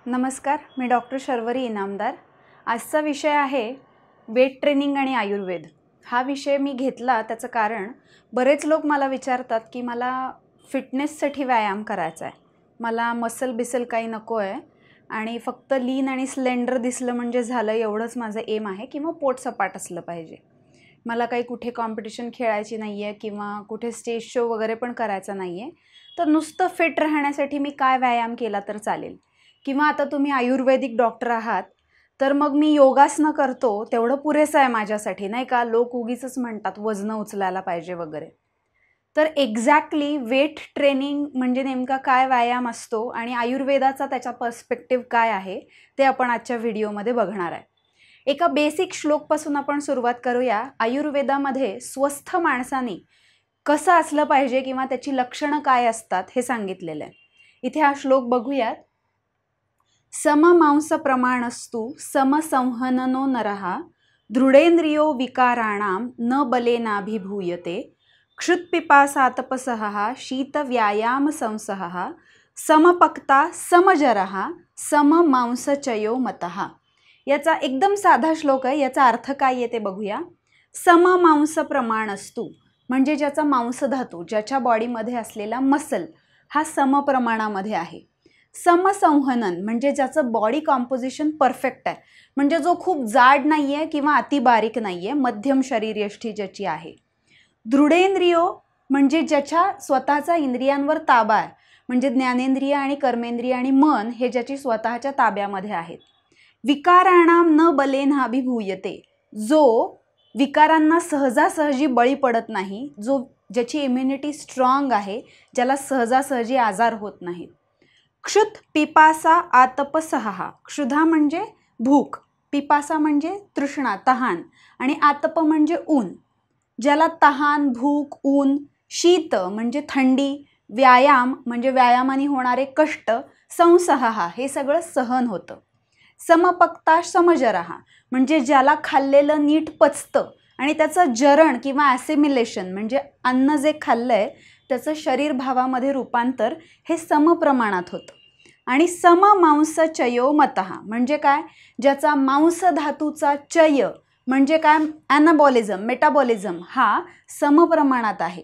नमस्कार, मी डॉक्टर शर्वरी इनामदार। आजचा विषय आहे वेट ट्रेनिंग आणि आयुर्वेद। हा विषय मी घेतला त्याचं कारण बरेच लोक मला विचारतात की मला फिटनेससाठी व्यायाम करायचा आहे, मला मसल बिसल काही नको आहे आणि फक्त लीन आणि स्लेंडर दिसलं म्हणजे झालं एवढंच माझं एम आहे, किंवा पोट सपाट असलं पाहिजे। मला काही कुठे कॉम्पिटिशन खेळायची नाही आहे किंवा कुठे स्टेज शो वगैरे पण करायचा नाही आहे, तर नुसतं फिट राहण्यासाठी मी काय व्यायाम केला तर चालेल। किंवा आता तुम्ही आयुर्वेदिक डॉक्टर आहात तर मग मी योगासनं करतो तेवढं पुरेसं आहे माझ्यासाठी, नाही का? लोक उगीच म्हणतात वजन उचलायला पाहिजे वगैरे। तर एक्झॅक्टली वेट ट्रेनिंग म्हणजे नेमका काय व्यायाम असतो आणि आयुर्वेदाचा त्याचा पर्स्पेक्टिव्ह काय आहे ते आपण आजच्या व्हिडिओमध्ये बघणार आहे। एका बेसिक श्लोकपासून आपण सुरुवात करूया। आयुर्वेदामध्ये स्वस्थ माणसाने कसं असलं पाहिजे किंवा त्याची लक्षणं काय असतात हे सांगितलेलं आहे। इथे हा श्लोक बघूयात। सममांस प्रमाणस्तु समसंहननो नरः दृढेन्द्रियो विकाराणां न बलेनाभिभूयते क्षुत्पिपासातपसः शीतव्यायाम संसहः समपक्ता समजरः सममांसचयो मतः। याचा एकदम साधा श्लोक आहे, याचा अर्थ काय आहे ते बघूया। सममांस प्रमाणस्तु म्हणजे ज्याचा मांसधातू, ज्याच्या बॉडीमध्ये असलेला मसल हा समप्रमाणामध्ये आहे। समसंहनन म्हणजे ज्याचं बॉडी कॉम्पोजिशन परफेक्ट आहे, म्हणजे जो खूप जाड नाही आहे किंवा अति बारीक नाही आहे, मध्यम शरीरयष्टी ज्याची आहे। दृढेंद्रियो म्हणजे ज्याच्या स्वतःचा इंद्रियांवर ताबा आहे, म्हणजे ज्ञानेंद्रिय आणि कर्मेंद्रिय आणि मन हे ज्याची स्वतःच्या ताब्यामध्ये आहेत। विकाराणाम न बलेनाभिभूयते, जो विकारांना सहजासहजी बळी पडत नाही, जो ज्याची इम्युनिटी स्ट्रॉंग आहे, ज्याला सहजासहजी आजार होत नाहीत। क्षुत पिपासा आतपसः, क्षुधा म्हणजे भूक, पिपासा म्हणजे तृष्णा तहान आणि आतप म्हणजे ऊन। ज्याला तहान भूक ऊन, शीत म्हणजे थंडी, व्यायाम म्हणजे व्यायामाने होणारे कष्ट, संसहः हे सगळं सहन होतं। समपक्ता समजरः म्हणजे ज्याला खाल्लेलं नीट पचतं आणि त्याचं जरण किंवा ॲसिमिलेशन म्हणजे अन्न जे खाल्लंय त्याचं शरीर भावामध्ये रूपांतर हे समप्रमाणात होतं। आणि सममांसचयो मतः म्हणजे काय, ज्याचा मांसधातूचा चय म्हणजे काय, ॲनाबॉलिझम मेटाबॉलिझम हा समप्रमाणात आहे।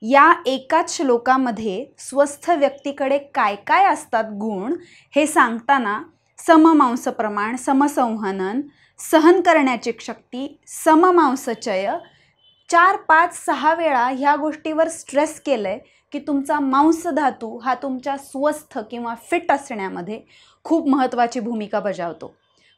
या एकाच श्लोकामध्ये स्वस्थ व्यक्तीकडे काय काय असतात गुण हे सांगताना सममांस प्रमाण, समसंहनन, सहन करण्याची शक्ती, सममांसचय 4, 5, 6 वेळा ह्या गोष्टीवर स्ट्रेस केलंय की तुमचा मांसधातू हा तुमच्या स्वस्थ किंवा फिट असण्यामध्ये खूप महत्त्वाची भूमिका बजावतो।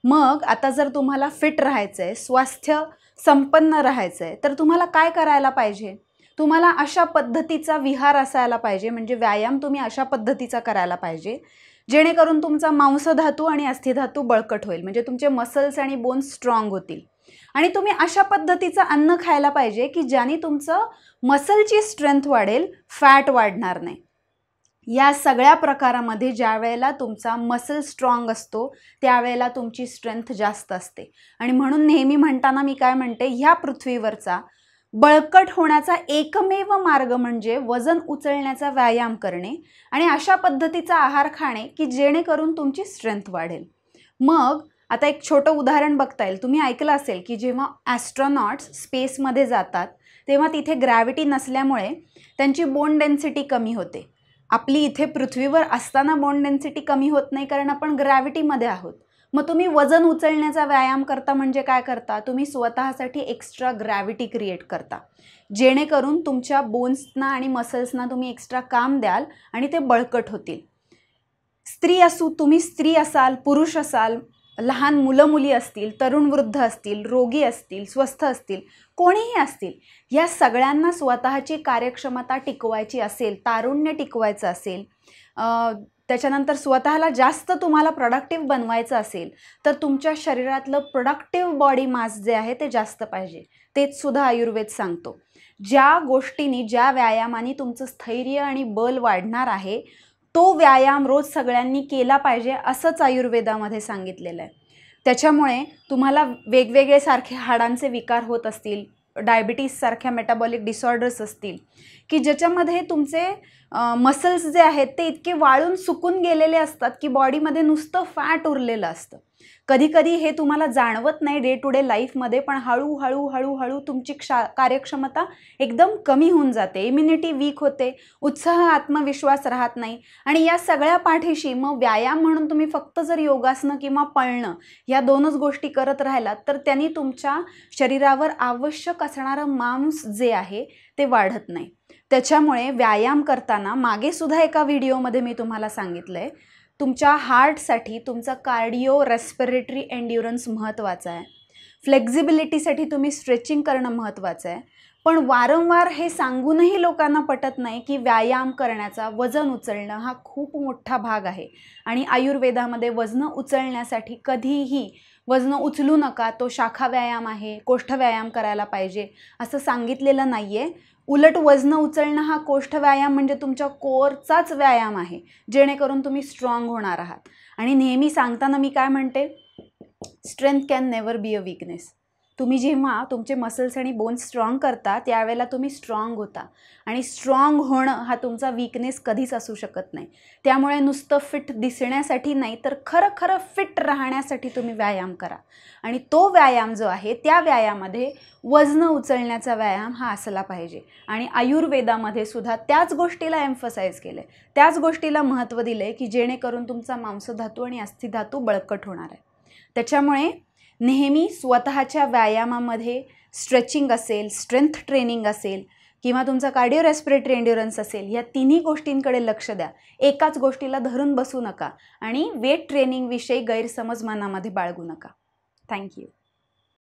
मग आता जर तुम्हाला फिट राहायचं आहे, स्वास्थ्य संपन्न राहायचं आहे, तर तुम्हाला काय करायला पाहिजे? तुम्हाला अशा पद्धतीचा विहार असायला पाहिजे, म्हणजे व्यायाम तुम्ही अशा पद्धतीचा करायला पाहिजे जेणेकरून तुमचा मांसधातू आणि अस्थिधातू बळकट होईल, म्हणजे तुमचे मसल्स आणि बोन्स स्ट्रॉंग होतील। आणि तुम्ही अशा पद्धतीचं अन्न खायला पाहिजे की ज्याने तुमचं मसलची स्ट्रेंथ वाढेल, फॅट वाढणार नाही। या सगळ्या प्रकारामध्ये ज्या वेळेला तुमचा मसल स्ट्रॉंग असतो त्यावेळेला तुमची स्ट्रेंथ जास्त असते। आणि म्हणून नेहमी म्हणताना मी काय म्हणते, ह्या पृथ्वीवरचा बळकट होण्याचा एकमेव मार्ग म्हणजे वजन उचलण्याचा व्यायाम करणे आणि अशा पद्धतीचा आहार खाणे की जेणेकरून तुमची स्ट्रेंथ वाढेल। मग आता एक छोटं उदाहरण बघता येईल। तुम्ही ऐकलं असेल की जेव्हा ॲस्ट्रॉनॉट्स स्पेसमध्ये जातात तेव्हा तिथे ग्रॅव्हिटी नसल्यामुळे त्यांची बोन डेन्सिटी कमी होते। आपली इथे पृथ्वीवर असताना बोन डेन्सिटी कमी होत नाही कारण आपण ग्रॅव्हिटीमध्ये आहोत। मग तुम्ही वजन उचलण्याचा व्यायाम करता म्हणजे काय करता, तुम्ही स्वतःसाठी एक्स्ट्रा ग्रॅव्हिटी क्रिएट करता, जेणेकरून तुमच्या बोन्सना आणि मसल्सना तुम्ही एक्स्ट्रा काम द्याल आणि ते बळकट होतील। स्त्री असू, तुम्ही स्त्री असाल, पुरुष असाल, लहान मुलं मुली असतील, तरुण वृद्ध असतील, रोगी असतील, स्वस्थ असतील, कोणीही असतील, या सगळ्यांना स्वतःची कार्यक्षमता टिकवायची असेल, तारुण्य टिकवायचं असेल, त्याच्यानंतर स्वतःला जास्त तुम्हाला प्रोडक्टिव्ह बनवायचं असेल तर तुमच्या शरीरातलं प्रोडक्टिव्ह बॉडी मास जे आहे ते जास्त पाहिजे। तेच सुद्धा आयुर्वेद सांगतो। ज्या गोष्टींनी, ज्या व्यायामाने तुमचं स्थैर्य आणि बल वाढणार आहे तो व्यायाम रोज सगळ्यांनी केला पाहिजे असंच आयुर्वेदामध्ये सांगितलेलं आहे। त्याच्यामुळे तुम्हाला वेगवेगळे सारखे हाडांचे विकार होत असतील, डायबिटीज सारख्या मेटाबॉलिक डिसऑर्डर्स असतील, की ज्याच्यामध्ये तुमचे मसल्स जे आहेत ते इतके वाळून सुकून गेलेले असतात की बॉडीमध्ये नुसतं फॅट उरलेलं असतं. कधी कधी हे तुम्हाला जाणवत नाही डे टू डे लाईफमध्ये, पण हळूहळू हळूहळू तुमची कार्यक्षमता एकदम कमी होऊन जाते, इम्युनिटी वीक होते, उत्साह आत्मविश्वास राहत नाही. आणि या सगळ्या पाठीशी मग व्यायाम म्हणून तुम्ही फक्त जर योगासनं किंवा पळणं या दोनच गोष्टी करत राहिलात तर त्यांनी तुमच्या शरीरावर आवश्यक असणारं मांस जे आहे ते वाढत नाही. त्याच्यामुळे व्यायाम करताना मागे सुद्धा एका व्हिडिओमध्ये मी तुम्हाला सांगितलंय, तुमच्या हार्टसाठी तुमचा कार्डिओ रेस्पिरेटरी एन्ड्युरन्स महत्त्वाचा आहे. फ्लेक्झिबिलिटीसाठी तुम्ही स्ट्रेचिंग करणं महत्त्वाचं आहे. पण वारंवार हे सांगूनही लोकांना पटत नाही की व्यायाम करण्याचा, वजन उचलणं हा खूप मोठा भाग आहे. आणि आयुर्वेदामध्ये वजनं उचलण्यासाठी कधीही वजनं उचलू नका, तो शाखा व्यायाम आहे, कोष्ठ व्यायाम करायला पाहिजे असं सांगितलेलं नाही आहे. उलट वजनं उचलणं हा कोष्ठ व्यायाम म्हणजे तुमच्या कोअरचाच व्यायाम आहे, जेणेकरून तुम्ही स्ट्रॉंग होणार आहात. आणि नेहमी सांगताना मी काय म्हणते, strength can never be a weakness. तुम्ही जेव्हा तुमचे मसल्स आणि बोन्स स्ट्रॉंग करता त्यावेळेला तुम्ही स्ट्रॉंग होता. आणि स्ट्रॉंग होणं हा तुमचा वीकनेस कधीच असू शकत नाही. त्यामुळे नुसतं फिट दिसण्यासाठी नाही तर खरं फिट राहण्यासाठी तुम्ही व्यायाम करा. आणि तो व्यायाम जो आहे त्या व्यायामामध्ये वजनं उचलण्याचा व्यायाम हा असला पाहिजे. आणि आयुर्वेदामध्ये सुद्धा त्याच गोष्टीला एम्फसाइज केलं आहे, त्याच गोष्टीला महत्त्व दिलं आहे की जेणेकरून तुमचा मांसधातू आणि अस्थिधातू बळकट होणार आहे. त्याच्यामुळे नेहमी स्वतःच्या व्यायामामध्ये स्ट्रेचिंग असेल, स्ट्रेंथ ट्रेनिंग असेल किंवा तुमचा कार्डिओ रेस्पिरेटरी एन्ड्युरन्स असेल, या तिन्ही गोष्टींकडे लक्ष द्या. एकाच गोष्टीला धरून बसू नका आणि वेट ट्रेनिंगविषयी गैरसमज मनामध्ये बाळगू नका. थँक्यू.